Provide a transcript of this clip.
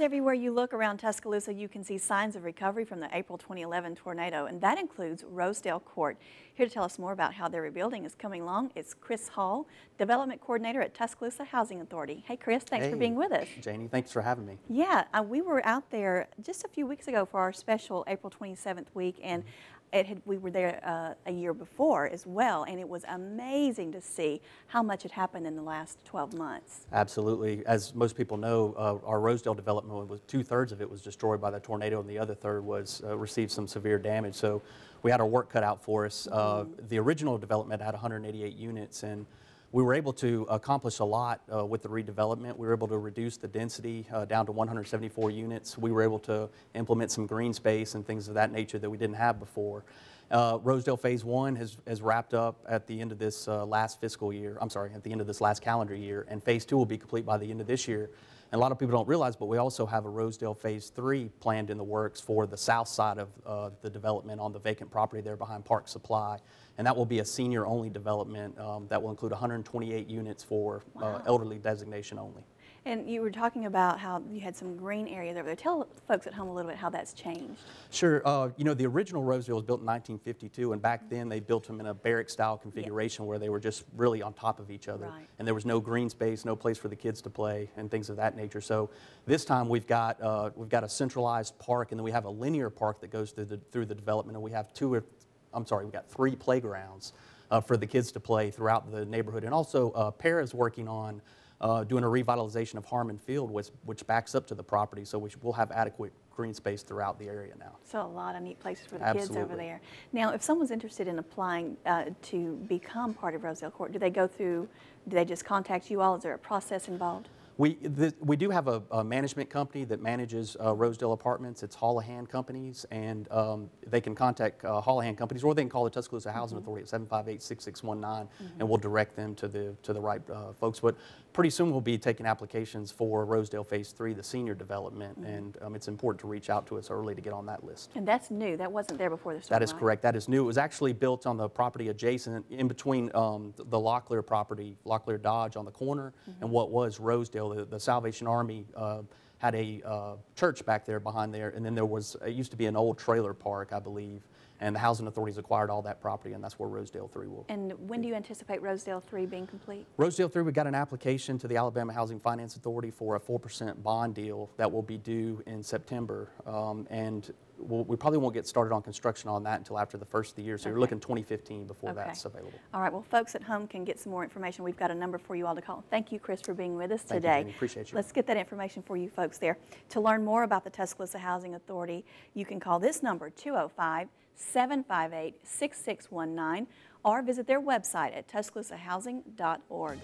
everywhere you look around Tuscaloosa, you can see signs of recovery from the April 2011 tornado, and that includes Rosedale Court. Here to tell us more about how their rebuilding is coming along is Chris Hall, Development Coordinator at Tuscaloosa Housing Authority. Hey, Chris, thanks for being with us. Janie, thanks for having me. Yeah, we were out there just a few weeks ago for our special April 27th week, and we were there a year before as well, and it was amazing to see how much had happened in the last 12 months. Absolutely. As most people know, our Rosedale development, was 2/3 of it was destroyed by the tornado, and the other third was received some severe damage. So we had our work cut out for us. The original development had 188 units, and we were able to accomplish a lot with the redevelopment. We were able to reduce the density down to 174 units. We were able to implement some green space and things of that nature that we didn't have before. Rosedale Phase 1 has wrapped up at the end of this last fiscal year. I'm sorry, at the end of this last calendar year, and Phase 2 will be complete by the end of this year. And a lot of people don't realize, but we also have a Rosedale Phase 3 planned in the works for the south side of the development on the vacant property there behind Park Supply. And that will be a senior-only development that will include 128 units for elderly designation only. And you were talking about how you had some green areas over there. Tell folks at home a little bit how that's changed. Sure. You know, the original Rosedale was built in 1952, and back then they built them in a barrack-style configuration where they were just really on top of each other. Right. And there was no green space, no place for the kids to play, and things of that nature. So this time we've got a centralized park, and then we have a linear park that goes through the development, and we have we've got 3 playgrounds for the kids to play throughout the neighborhood. And also, PARA is working on doing a revitalization of Harmon Field, which backs up to the property, so we'll have adequate green space throughout the area now. So a lot of neat places for the kids over there. Now, if someone's interested in applying to become part of Rosedale Court, do they just contact you all? Is there a process involved? We do have a management company that manages Rosedale Apartments. It's Houlihan Companies, and they can contact Houlihan Companies, or they can call the Tuscaloosa Housing Authority at 758-6619, and we'll direct them to the right folks. But pretty soon we'll be taking applications for Rosedale Phase 3, the senior development, and it's important to reach out to us early to get on that list. And that's new. That wasn't there before the storm. That is correct. That is new. It was actually built on the property adjacent, in between the Locklear property, Locklear Dodge on the corner, and what was Rosedale. The Salvation Army had a church back there behind there, and then it used to be an old trailer park, I believe, and the housing authorities acquired all that property, and that's where Rosedale 3 will be. And when do you anticipate Rosedale 3 being complete? Rosedale 3, we got an application to the Alabama Housing Finance Authority for a 4% bond deal that will be due in September, and we probably won't get started on construction on that until after the first of the year, so you're looking 2015 before that's available. All right, well, folks at home can get some more information. We've got a number for you all to call. Thank you, Chris, for being with us today. Thank you, Jenny. Appreciate you. Let's get that information for you folks there. To learn more about the Tuscaloosa Housing Authority, you can call this number, 205-758-6619, or visit their website at tuscaloosahousing.org.